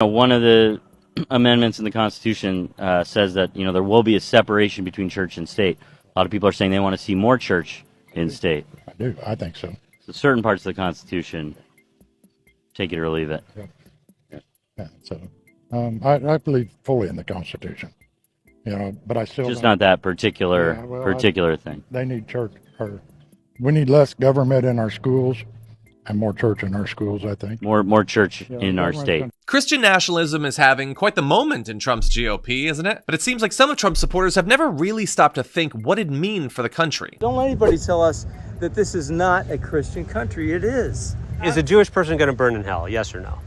One of the amendments in the Constitution says that there will be a separation between church and state. A lot of people are saying they want to see more church in state. I do. I think so. So certain parts of the Constitution, take it or leave it. Yeah. So I believe fully in the Constitution. But I still Just don't- not that particular thing. They need church, or we need less government in our schools and more church in our schools, I think. More church in our government's state. gonna- Christian nationalism is having quite the moment in Trump's GOP, isn't it? But it seems like some of Trump's supporters have never really stopped to think what it'd mean for the country. Don't let anybody tell us that this is not a Christian country. It is. Is a Jewish person going to burn in hell? Yes or no?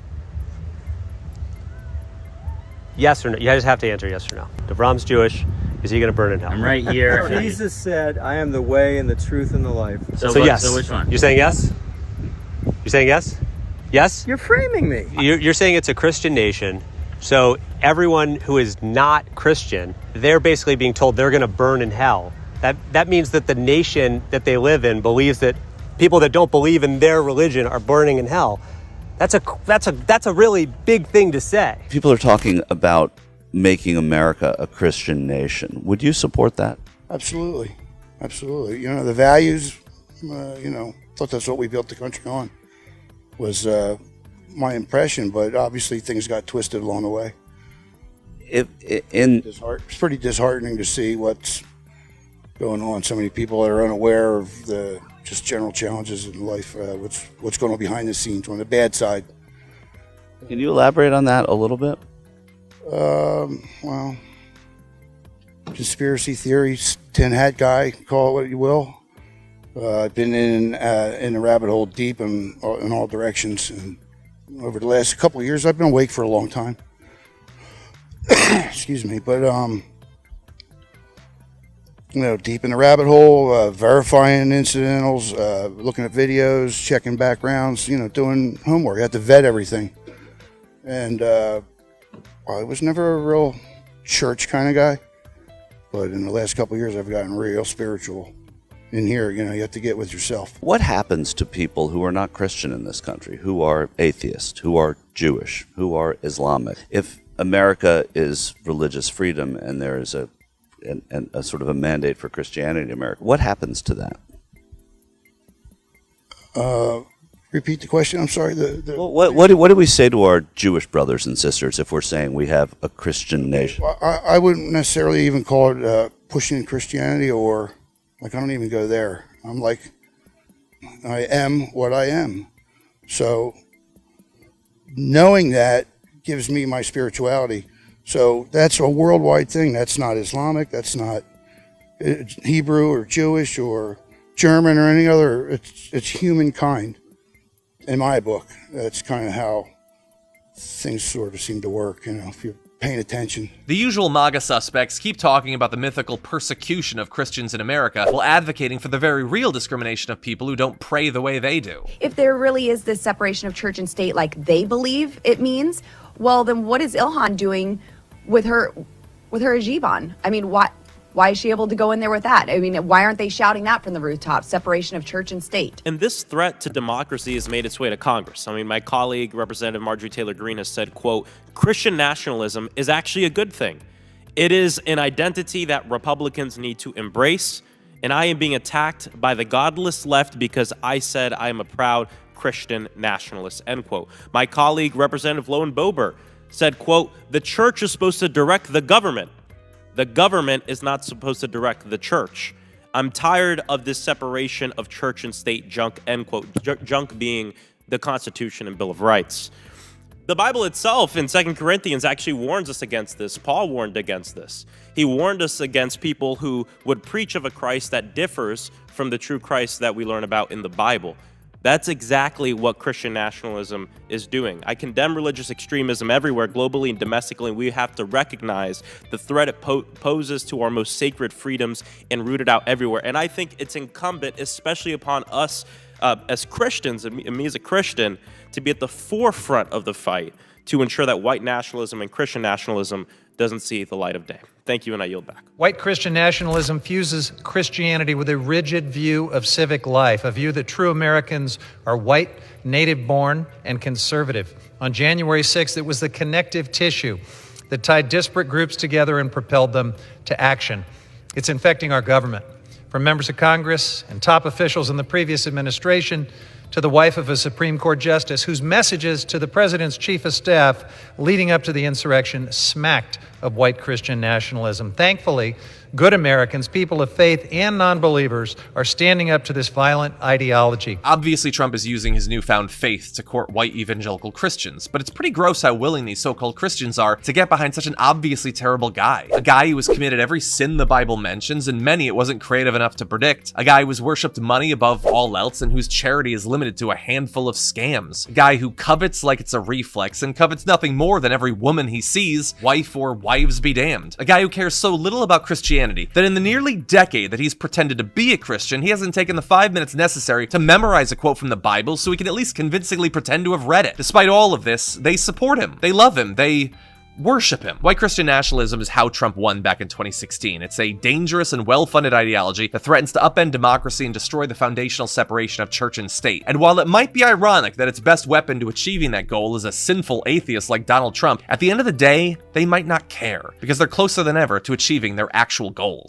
Yes or no? You just have to answer yes or no. DeVrom's Jewish. Is he going to burn in hell? I'm right here. Jesus said, I am the way and the truth and the life. So yes. So which one? You're saying yes? You're saying yes? Yes? You're framing me. You're saying it's a Christian nation. So everyone who is not Christian, they're basically being told they're going to burn in hell. That means that the nation that they live in believes that people that don't believe in their religion are burning in hell. That's a really big thing to say. People are talking about making America a Christian nation. Would you support that? Absolutely. Absolutely. The values, thought that's what we built the country on, was my impression, but obviously things got twisted along the way. It's pretty disheartening to see what's going on. So many people are unaware of the just general challenges in life, what's going on behind the scenes on the bad side. Can you elaborate on that a little bit? Well, conspiracy theories, tin hat guy, call it what you will. I've been in the rabbit hole deep in all directions, and over the last couple of years, I've been awake for a long time. Excuse me, but deep in the rabbit hole, verifying incidentals, looking at videos, checking backgrounds, doing homework. You have to vet everything, and I was never a real church kind of guy, but in the last couple of years, I've gotten real spiritual. In here, you have to get with yourself. What happens to people who are not Christian in this country, who are atheist, who are Jewish, who are Islamic? If America is religious freedom and there is a sort of a mandate for Christianity in America, what happens to that? Repeat the question. I'm sorry. What do we say to our Jewish brothers and sisters if we're saying we have a Christian nation? I wouldn't necessarily even call it pushing Christianity, or I don't even go there. I'm like, I am what I am. So knowing that gives me my spirituality. So that's a worldwide thing. That's not Islamic. That's not Hebrew or Jewish or German or any other. It's humankind. In my book, that's kind of how things sort of seem to work, if you're paying attention. The usual MAGA suspects keep talking about the mythical persecution of Christians in America while advocating for the very real discrimination of people who don't pray the way they do. If there really is this separation of church and state like they believe it means, well, then what is Ilhan doing with her hijab on? I mean, why is she able to go in there with that? I mean, why aren't they shouting that from the rooftops, separation of church and state? And this threat to democracy has made its way to Congress. I mean, my colleague, Representative Marjorie Taylor Greene, has said, quote, Christian nationalism is actually a good thing. It is an identity that Republicans need to embrace, and I am being attacked by the godless left because I said I am a proud Christian nationalist, end quote. My colleague, Representative Lowen Boebert, said, quote, the church is supposed to direct the government. The government is not supposed to direct the church. I'm tired of this separation of church and state junk, end quote. Junk being the Constitution and Bill of Rights. The Bible itself in 2 Corinthians actually warns us against this. Paul warned against this. He warned us against people who would preach of a Christ that differs from the true Christ that we learn about in the Bible. That's exactly what Christian nationalism is doing. I condemn religious extremism everywhere, globally and domestically. We have to recognize the threat it poses to our most sacred freedoms and root it out everywhere. And I think it's incumbent, especially upon us as Christians, and me as a Christian, to be at the forefront of the fight, to ensure that white nationalism and Christian nationalism doesn't see the light of day. Thank you, and I yield back. White Christian nationalism fuses Christianity with a rigid view of civic life, a view that true Americans are white, native-born, and conservative. On January 6th, it was the connective tissue that tied disparate groups together and propelled them to action. It's infecting our government, from members of Congress and top officials in the previous administration to the wife of a Supreme Court justice whose messages to the president's chief of staff leading up to the insurrection smacked of white Christian nationalism. Thankfully, good Americans, people of faith and non-believers, are standing up to this violent ideology. Obviously, Trump is using his newfound faith to court white evangelical Christians, but it's pretty gross how willing these so-called Christians are to get behind such an obviously terrible guy. A guy who has committed every sin the Bible mentions, and many it wasn't creative enough to predict. A guy who has worshipped money above all else and whose charity is limited to a handful of scams. A guy who covets like it's a reflex and covets nothing more than every woman he sees, wife or wives be damned. A guy who cares so little about Christianity that in the nearly decade that he's pretended to be a Christian, he hasn't taken the 5 minutes necessary to memorize a quote from the Bible so he can at least convincingly pretend to have read it. Despite all of this, they support him, they love him, they worship him. White Christian nationalism is how Trump won back in 2016. It's a dangerous and well-funded ideology that threatens to upend democracy and destroy the foundational separation of church and state. And while it might be ironic that its best weapon to achieving that goal is a sinful atheist like Donald Trump, at the end of the day, they might not care, because they're closer than ever to achieving their actual goals.